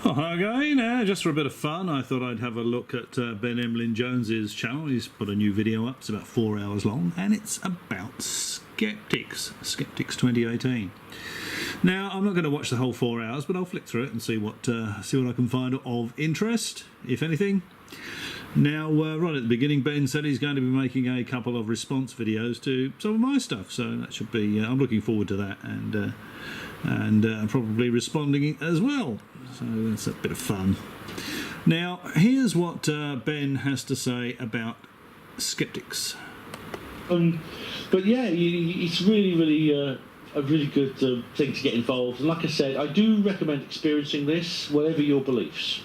Oh, hi again. Just for a bit of fun, I thought I'd have a look at Ben Emlyn-Jones's channel. He's put a new video up. It's about 4 hours long, and it's about Skeptics 2018. Now, I'm not going to watch the whole 4 hours, but I'll flick through it and see what I can find of interest, if anything. Now, right at the beginning, Ben said he's going to be making a couple of response videos to some of my stuff, so that should be. I'm looking forward to that, and probably responding as well. So that's a bit of fun. Now, here's what Ben has to say about Skeptics. But yeah, it's really a really good thing to get involved. And like I said, I do recommend experiencing this, whatever your beliefs.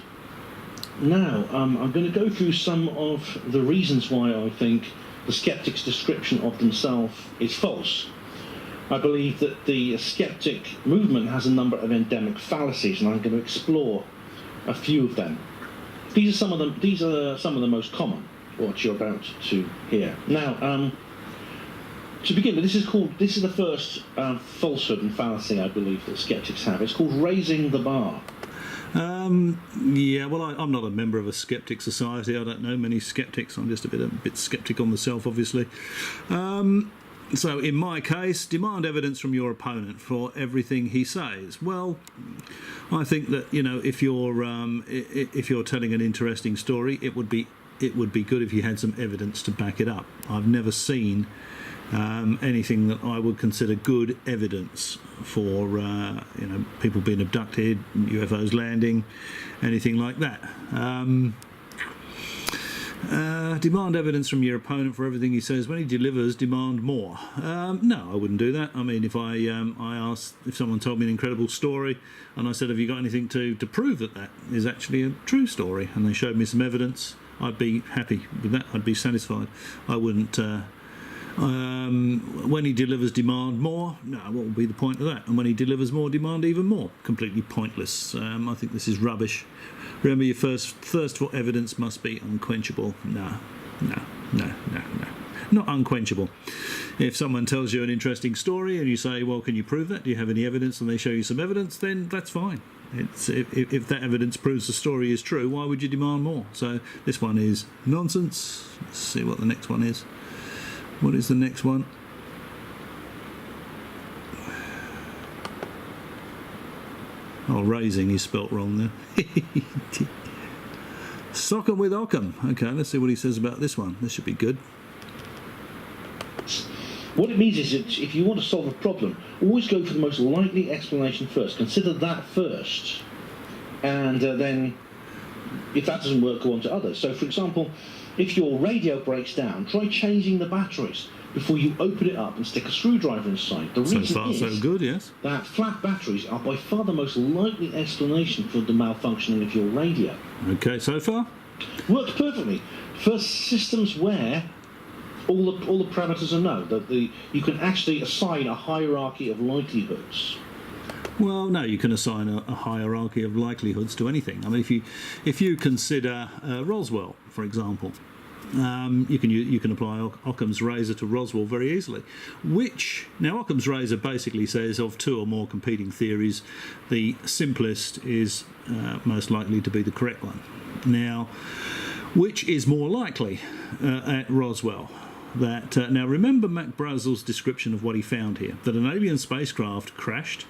Now, I'm going to go through some of the reasons why I think the skeptic's description of themselves is false. I believe that the skeptic movement has a number of endemic fallacies, and I'm going to explore a few of them. These are some of them. These are some of the most common, what you're about to hear. Now, to begin with, this is the first falsehood and fallacy I believe that skeptics have. It's called raising the bar. Yeah, well, I'm not a member of a skeptic society. I don't know many skeptics. I'm just a bit sceptical myself, obviously. So in my case, demand evidence from your opponent for everything he says. Well, I think that, you know, if you're telling an interesting story, it would be good if you had some evidence to back it up. I've never seen anything that I would consider good evidence for people being abducted, UFOs landing, anything like that. Demand evidence from your opponent for everything he says. When he delivers, demand more. No, I wouldn't do that. I mean, if I asked, if someone told me an incredible story and I said, have you got anything to prove that is actually a true story, and they showed me some evidence, I'd be happy with that. I'd be satisfied. I wouldn't. When he delivers, demand more. No, what would be the point of that? And when he delivers more, demand even more. Completely pointless. I think this is rubbish. Remember, your first thirst for evidence must be unquenchable. No. Not unquenchable. If someone tells you an interesting story and you say, well, can you prove that? Do you have any evidence? And they show you some evidence, then that's fine. If that evidence proves the story is true, why would you demand more? So this one is nonsense. Let's see what the next one is. What is the next one? Oh, raising is spelt wrong there. Sock 'em with Occam. Okay, let's see what he says about this one. This should be good. What it means is that if you want to solve a problem, always go for the most likely explanation first. Consider that first. And then, if that doesn't work, go on to others. So, for example, if your radio breaks down, try changing the batteries before you open it up and stick a screwdriver inside. The reason so far, is so good, yes. that flat batteries are by far the most likely explanation for the malfunctioning of your radio. Okay, so far? Works perfectly. For systems where all the parameters are known, that you can actually assign a hierarchy of likelihoods. Well, no, you can assign a hierarchy of likelihoods to anything. I mean, if you consider Roswell, for example, you can apply Occam's razor to Roswell very easily. Now Occam's razor basically says of two or more competing theories, the simplest is most likely to be the correct one. Now, which is more likely at Roswell? Now remember Mac Brazel's description of what he found here, that an alien spacecraft crashed.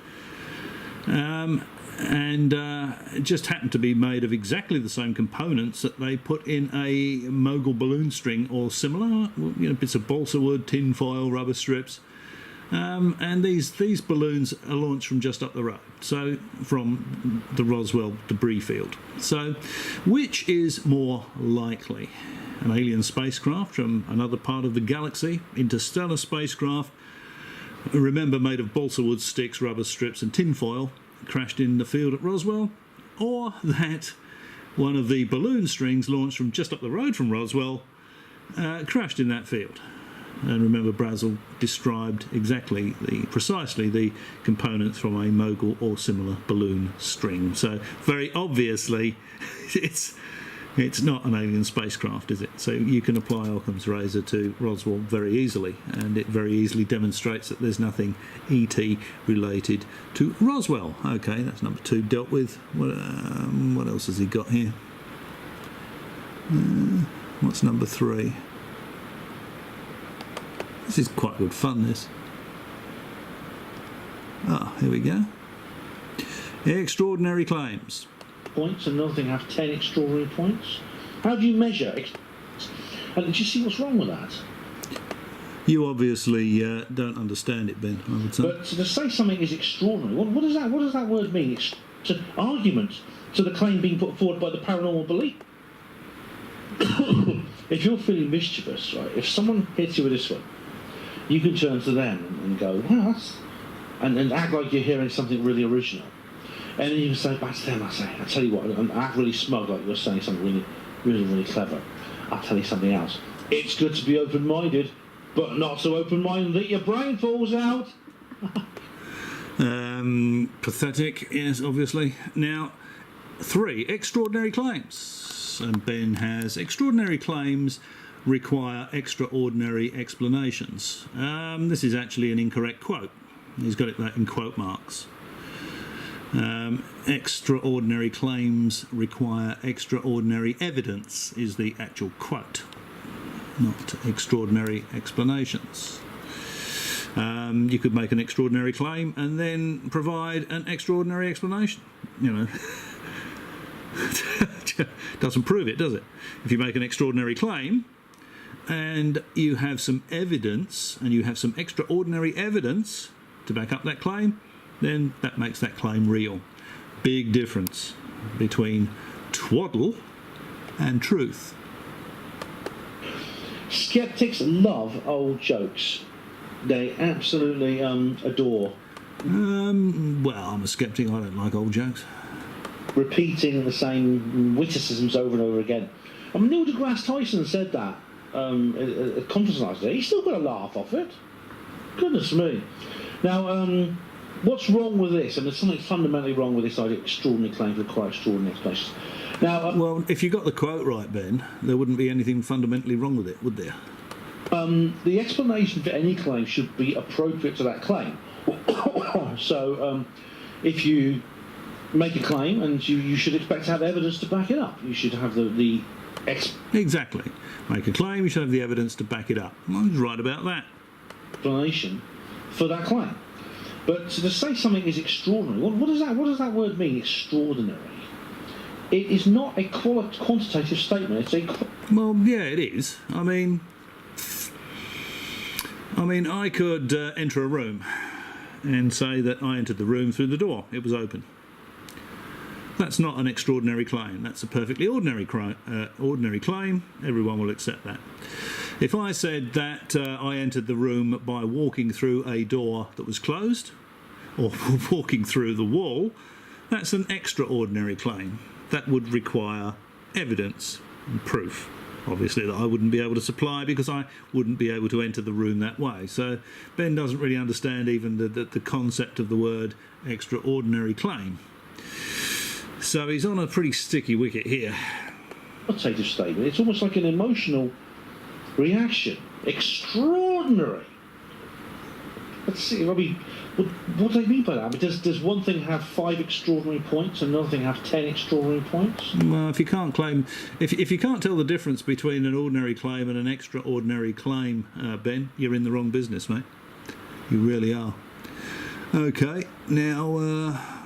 And it just happened to be made of exactly the same components that they put in a mogul balloon string or similar, bits of balsa wood, tin foil, rubber strips, and these balloons are launched from just up the road, so from the Roswell debris field. So, which is more likely? An alien spacecraft from another part of the galaxy, interstellar spacecraft, remember made of balsa wood sticks, rubber strips and tin foil, crashed in the field at Roswell, or that one of the balloon strings launched from just up the road from Roswell crashed in that field. And remember, Brazel described precisely the components from a mogul or similar balloon string. So very obviously, it's It's not an alien spacecraft, is it? So you can apply Occam's razor to Roswell very easily, and it very easily demonstrates that there's nothing ET related to Roswell. Okay, that's number 2 dealt with. What else has he got here? What's number 3? This is quite good fun, this. Here we go. Extraordinary claims. Points, and another thing have 10 extraordinary points. How do you measure? And do you see what's wrong with that? You obviously don't understand it, Ben, I would say. But to say something is extraordinary, what does that word mean? It's an argument to the claim being put forward by the paranormal belief. If you're feeling mischievous, right, if someone hits you with this one, you can turn to them and go, well, that's... And act like you're hearing something really original. And then you can say back to them, I tell you what, and act really smug like you're saying something really, really, really clever. I'll tell you something else. It's good to be open-minded, but not so open-minded that your brain falls out. Pathetic, yes, obviously. Now, 3, extraordinary claims. And Ben has extraordinary claims require extraordinary explanations. This is actually an incorrect quote. He's got it in quote marks. Extraordinary claims require extraordinary evidence is the actual quote, not extraordinary explanations. You could make an extraordinary claim and then provide an extraordinary explanation. You know, doesn't prove it, does it? If you make an extraordinary claim and you have some evidence and you have some extraordinary evidence to back up that claim, then that makes that claim real. Big difference between twaddle and truth. Skeptics love old jokes. They absolutely adore. Well, I'm a skeptic. I don't like old jokes. Repeating the same witticisms over and over again. I mean, Neil deGrasse Tyson said that at a conference last day. He's still got a laugh off it. Goodness me. Now, what's wrong with this? And there's something fundamentally wrong with this idea of extraordinary claims require extraordinary explanations. Now, well, if you got the quote right, Ben, there wouldn't be anything fundamentally wrong with it, would there? The explanation for any claim should be appropriate to that claim. So, if you make a claim, and you should expect to have evidence to back it up. You should have the Exactly. Make a claim, you should have the evidence to back it up. Well, he's right about that. Explanation for that claim. But to say something is extraordinary, what does that word mean, extraordinary? It is not a quantitative statement. It's a... Well, yeah, it is. I mean, I could enter a room and say that I entered the room through the door. It was open. That's not an extraordinary claim. That's a perfectly ordinary claim. Everyone will accept that. If I said that I entered the room by walking through a door that was closed, or walking through the wall, that's an extraordinary claim. That would require evidence and proof, obviously, that I wouldn't be able to supply because I wouldn't be able to enter the room that way. So Ben doesn't really understand even the concept of the word extraordinary claim. So he's on a pretty sticky wicket here. Qualitative statement. It's almost like an emotional reaction. Extraordinary. Let's see. I mean, what do they mean by that? I mean, does one thing have 5 extraordinary points and another thing have 10 extraordinary points? Well, if you can't claim, if you can't tell the difference between an ordinary claim and an extraordinary claim, Ben, you're in the wrong business, mate. You really are. Okay, now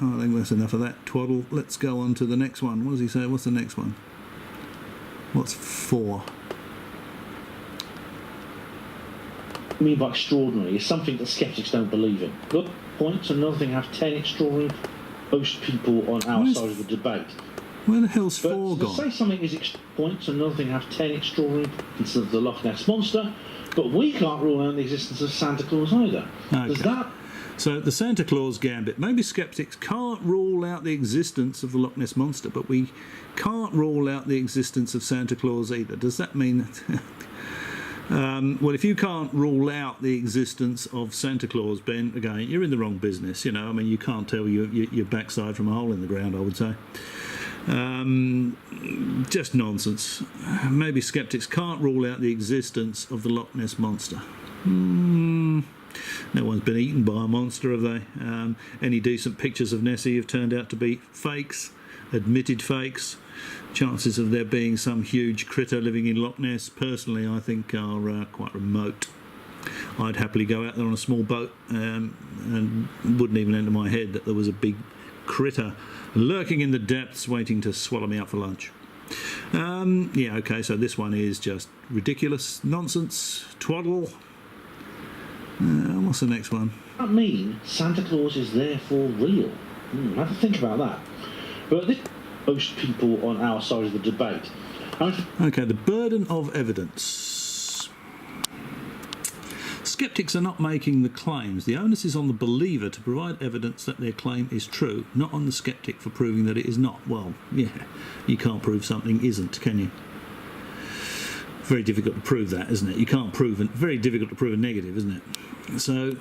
I think that's enough of that twaddle. Let's go on to the next one. What does he say? What's the next one? What's 4? I mean by extraordinary is something that skeptics don't believe in. Good points. Another thing have 10 extraordinary. Most people on our side of the debate. Where the hell's 4 gone? gone? Say something is points. Another thing have 10 extraordinary instead of the Loch Ness monster. But we can't rule out the existence of Santa Claus either. Okay. Does that? So the Santa Claus gambit. Maybe skeptics can't rule out the existence of the Loch Ness monster, but we can't rule out the existence of Santa Claus either. Does that mean that? Well, if you can't rule out the existence of Santa Claus, Ben, again, you're in the wrong business. You know, I mean, you can't tell your backside from a hole in the ground, I would say. Just nonsense. Maybe skeptics can't rule out the existence of the Loch Ness Monster. No one's been eaten by a monster, have they? Any decent pictures of Nessie have turned out to be fakes, admitted fakes. Chances of there being some huge critter living in Loch Ness, personally, I think are quite remote. I'd happily go out there on a small boat and wouldn't even enter my head that there was a big critter lurking in the depths waiting to swallow me up for lunch. Yeah, okay, so this one is just ridiculous, nonsense, twaddle. What's the next one? Does that mean Santa Claus is therefore real? I have to think about that. But this most people on our side of the debate. Okay, the burden of evidence. Skeptics are not making the claims. The onus is on the believer to provide evidence that their claim is true, not on the skeptic for proving that it is not. Well, yeah, you can't prove something isn't, can you? Very difficult to prove that, isn't it? You can't prove it. Very difficult to prove a negative, isn't it? So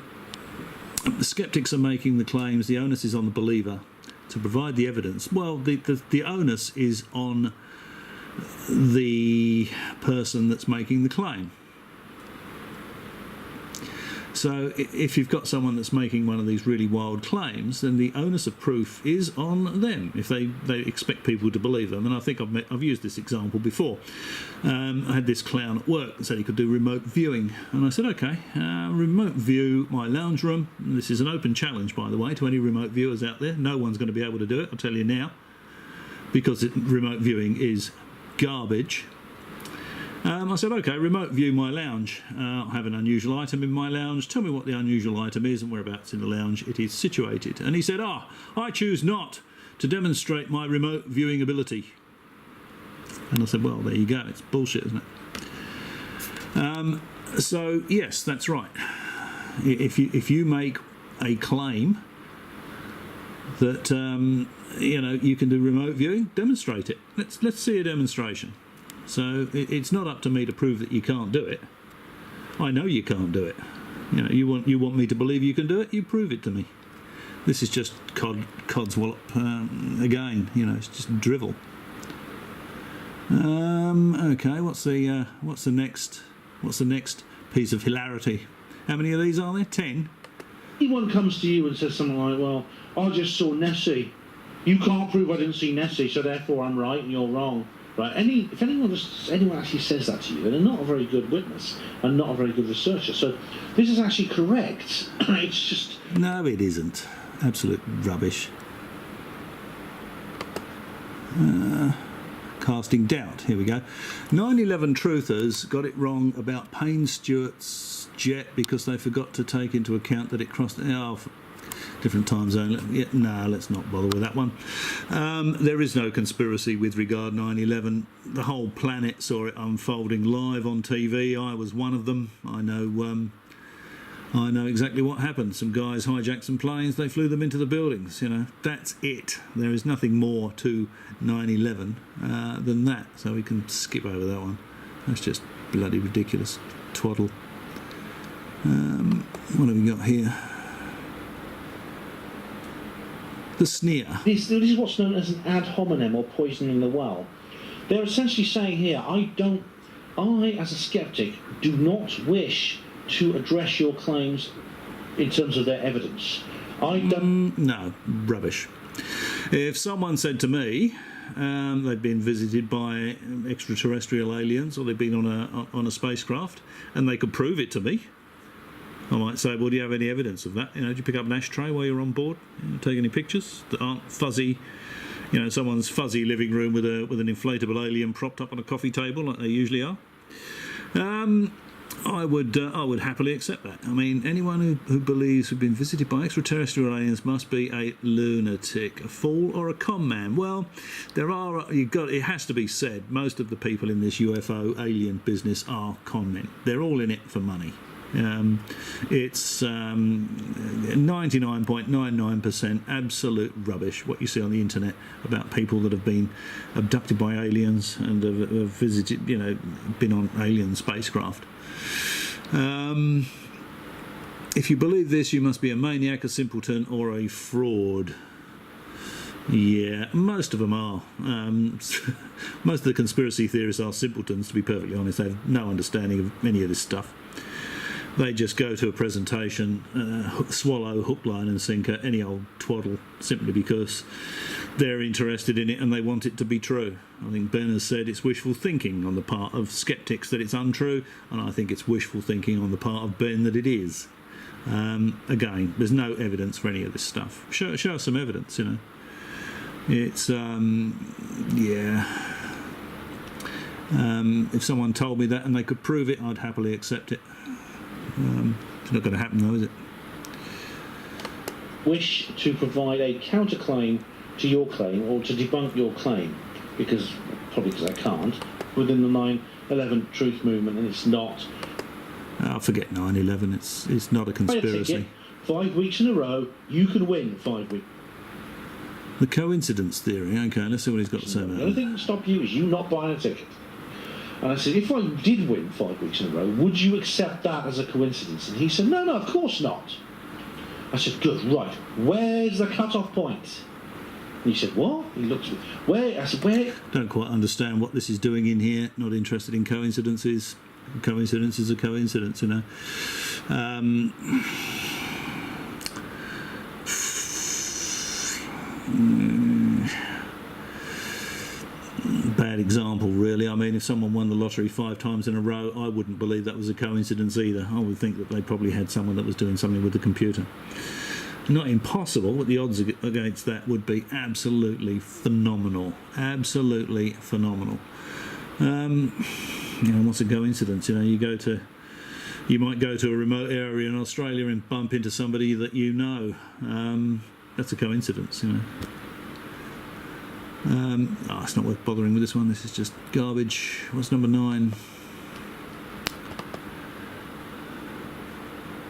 the skeptics are making the claims. The onus is on the believer to provide the evidence. Well, the onus is on the person that's making the claim. So if you've got someone that's making one of these really wild claims, then the onus of proof is on them if they expect people to believe them. And I think I've used this example before. I had this clown at work that said he could do remote viewing. And I said, OK, remote view my lounge room. And this is an open challenge, by the way, to any remote viewers out there. No one's going to be able to do it, I'll tell you now, because remote viewing is garbage. I said, OK, remote view my lounge. I have an unusual item in my lounge. Tell me what the unusual item is and whereabouts in the lounge it is situated. And he said, I choose not to demonstrate my remote viewing ability. And I said, well, there you go. It's bullshit, isn't it? So, yes, that's right. If you make a claim that, you can do remote viewing, demonstrate it. Let's see a demonstration. So it's not up to me to prove that you can't do it. I know you can't do it. You want me to believe you can do it, you prove it to me. This is just codswallop again. It's just drivel. Okay, what's the next piece of hilarity? How many of these are there? 10. Anyone comes to you and says something like, "Well, I just saw Nessie. You can't prove I didn't see Nessie, so therefore I'm right and you're wrong." Right? If anyone actually says that to you, then they're not a very good witness and not a very good researcher. So this is actually correct. It's just... No, it isn't. Absolute rubbish. Casting doubt. Here we go. 9/11 truthers got it wrong about Payne Stewart's jet because they forgot to take into account that it crossed... different time zone. No, let's not bother with that one. There is no conspiracy with regard 9/11. The whole planet saw it unfolding live on TV. I was one of them. I know exactly what happened. Some guys hijacked some planes. They flew them into the buildings. That's it. There is nothing more to 9/11 than that. So we can skip over that one. That's just bloody ridiculous. Twaddle. What have we got here? The sneer. This is what's known as an ad hominem or poisoning the well. They're essentially saying here, I, as a skeptic, do not wish to address your claims in terms of their evidence. I don't... No, rubbish. If someone said to me they'd been visited by extraterrestrial aliens or they'd been on a spacecraft and they could prove it to me, I might say, well, do you have any evidence of that? Did you pick up an ashtray while you were on board? Take any pictures that aren't fuzzy? Someone's fuzzy living room with an inflatable alien propped up on a coffee table like they usually are. I would happily accept that. I mean, anyone who believes we've been visited by extraterrestrial aliens must be a lunatic, a fool, or a con man. Well, it has to be said, most of the people in this UFO alien business are con men. They're all in it for money. It's 99.99% absolute rubbish what you see on the internet about people that have been abducted by aliens and have visited, been on alien spacecraft. If you believe this, you must be a maniac, a simpleton, or a fraud. Yeah, most of them are. Most of the conspiracy theorists are simpletons, to be perfectly honest. They have no understanding of any of this stuff. They just go to a presentation, swallow hook, line and sinker any old twaddle simply because they're interested in it and they want it to be true. I think Ben has said it's wishful thinking on the part of skeptics that it's untrue, and I think it's wishful thinking on the part of Ben that it is. Again, there's no evidence for any of this stuff. Show us some evidence, you know. It's, yeah. If someone told me that and they could prove it, I'd happily accept it. It's not going to happen though, is it? Wish to provide a counterclaim to your claim or to debunk your claim, probably because I can't, within the 9/11 truth movement, and it's not. Oh, forget 9/11. It's not a conspiracy. 5 weeks in a row, you can win 5 weeks. The coincidence theory. Okay, let's see what he's got to say about The only thing that can stop you is you not buying a ticket. And I said, if I did win 5 weeks in a row, would you accept that as a coincidence? And he said, no, of course not. I said, good, right. Where's the cut-off point? And he said, what? He looked at me. Where? I said, where? Don't quite understand what this is doing in here. Not interested in coincidences. Coincidence is a coincidence, you know. Bad example, really. I mean, if someone won the lottery 5 times in a row, I wouldn't believe that was a coincidence either. I would think that they probably had someone that was doing something with the computer. Not impossible, but the odds against that would be absolutely phenomenal. Absolutely phenomenal. You know, what's a coincidence? You know, you might go to a remote area in Australia and bump into somebody that you know. That's a coincidence, you know. Oh, it's not worth bothering with this one. This is just garbage. What's number 9?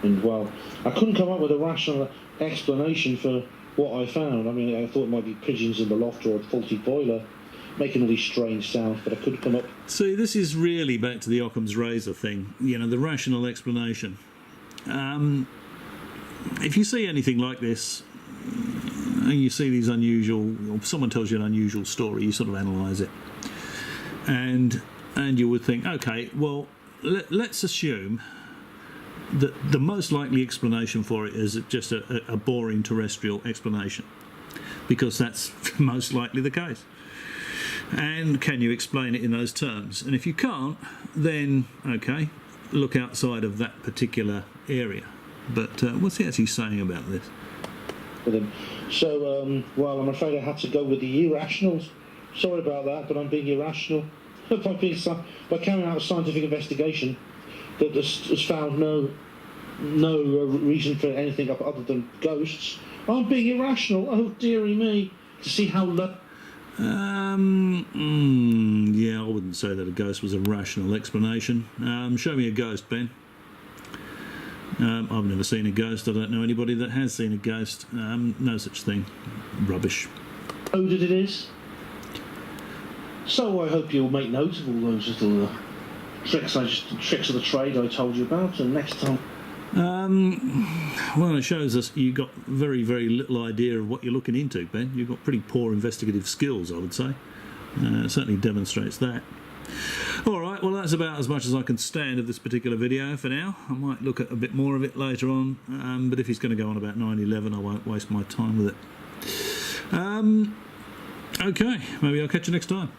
And well, I couldn't come up with a rational explanation for what I found. I mean, I thought it might be pigeons in the loft or a faulty boiler making all these strange sounds, but I couldn't come up. See, this is really back to the Occam's razor thing. You know, the rational explanation. If you see anything like this, and you see these unusual, or someone tells you an unusual story, you sort of analyse it, and you would think, okay, well, let's assume that the most likely explanation for it is just a boring terrestrial explanation, because that's most likely the case. And can you explain it in those terms? And if you can't, then okay, look outside of that particular area. But what's he actually saying about this? So, well, I'm afraid I had to go with the irrationals. Sorry about that, but I'm being irrational. By carrying out a scientific investigation that has found no reason for anything other than ghosts, I'm being irrational. Oh, dearie me. To see how low... yeah, I wouldn't say that a ghost was a rational explanation. Show me a ghost, Ben. I've never seen a ghost. I don't know anybody that has seen a ghost. No such thing. Rubbish. Oh, that it is. So I hope you'll make note of all those little tricks of the trade I told you about, and next time. Well, it shows us you've got very, very little idea of what you're looking into, Ben. You've got pretty poor investigative skills, I would say. It certainly demonstrates that. All right, well, that's about as much as I can stand of this particular video for now. I might look at a bit more of it later on, but if he's going to go on about 9/11, I won't waste my time with it. Okay, maybe I'll catch you next time.